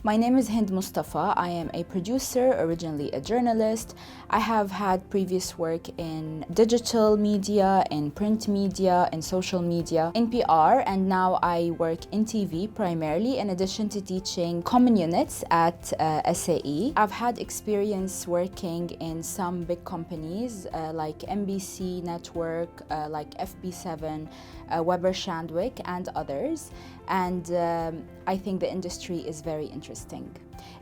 My name is Hind Mustafa. I am a producer, originally a journalist. I have had previous work in digital media, in print media, in social media, in PR, and now I work in TV primarily, in addition to teaching common units at SAE. I've had experience working in some big companies like NBC Network, like FB7, Weber Shandwick, and others. And I think the industry is very interesting.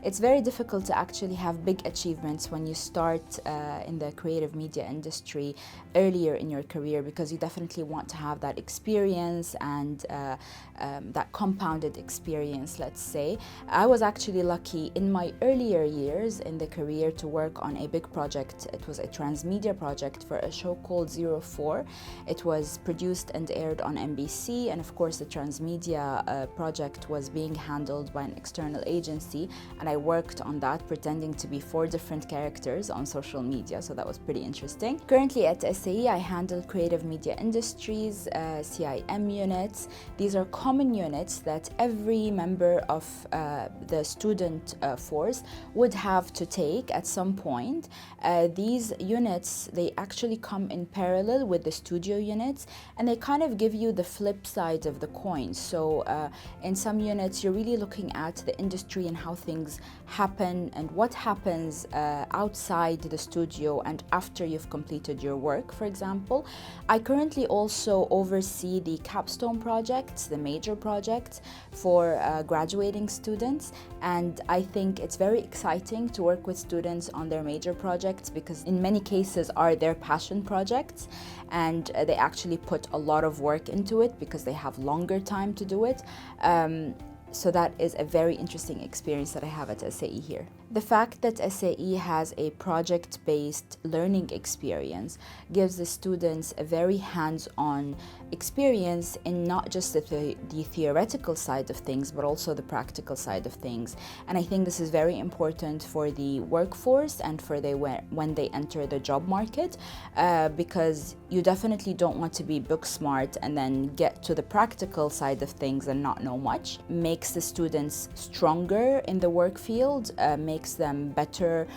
It's very difficult to actually have big achievements when you start in the creative media industry earlier in your career, because you definitely want to have that experience and that compounded experience, let's say. I was actually lucky in my earlier years in the career to work on a big project. It was a transmedia project for a show called 04. It was produced and aired on NBC, and of course the transmedia project was being handled by an external agency, and I worked on that pretending to be 4 different characters on social media, so that was pretty interesting. Currently at SAE, I handle creative media industries, CIM units. These are common units that every member of the student force would have to take at some point. These units, they actually come in parallel with the studio units, and they kind of give you the flip side of the coin. So in some units, you're really looking at the industry and how things happen and what happens outside the studio and after you've completed your work, for example. I currently also oversee the capstone projects, the major projects for graduating students, and I think it's very exciting to work with students on their major projects, because in many cases are their passion projects, and they actually put a lot of work into it because they have longer time to do it. So that is a very interesting experience that I have at SAE here. The fact that SAE has a project-based learning experience gives the students a very hands-on experience in not just the theoretical side of things, but also the practical side of things. And I think this is very important for the workforce and for when they enter the job market, because you definitely don't want to be book smart and then get to the practical side of things and not know much. Makes the students stronger in the work field, makes them better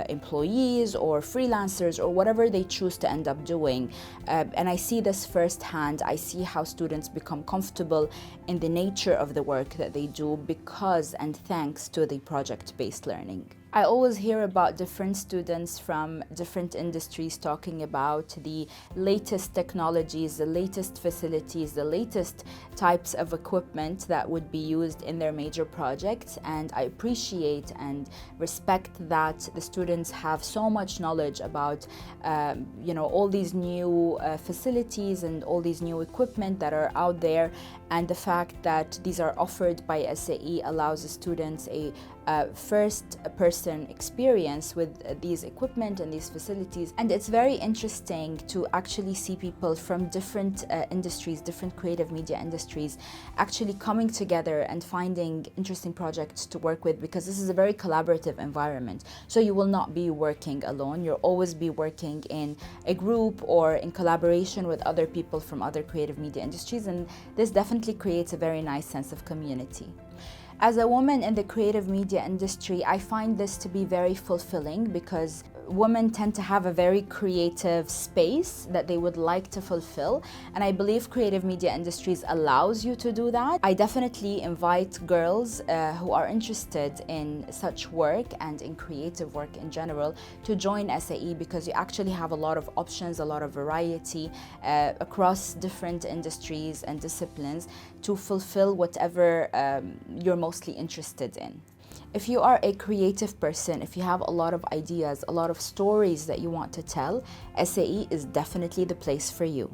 employees or freelancers or whatever they choose to end up doing. And I see this firsthand. I see how students become comfortable in the nature of the work that they do because and thanks to the project-based learning. I always hear about different students from different industries talking about the latest technologies, the latest facilities, the latest types of equipment that would be used in their major projects, and I appreciate and respect that the students have so much knowledge about all these new facilities and all these new equipment that are out there, and the fact that these are offered by SAE allows the students a first-person experience with these equipment and these facilities. And it's very interesting to actually see people from different industries, different creative media industries, actually coming together and finding interesting projects to work with, because this is a very collaborative environment. So you will not be working alone. You'll always be working in a group or in collaboration with other people from other creative media industries, and this definitely creates a very nice sense of community. As a woman in the creative media industry, I find this to be very fulfilling, because women tend to have a very creative space that they would like to fulfill, and I believe creative media industries allows you to do that. I definitely invite girls who are interested in such work and in creative work in general to join SAE, because you actually have a lot of options, a lot of variety across different industries and disciplines to fulfill whatever you're mostly interested in. If you are a creative person, if you have a lot of ideas, a lot of stories that you want to tell, SAE is definitely the place for you.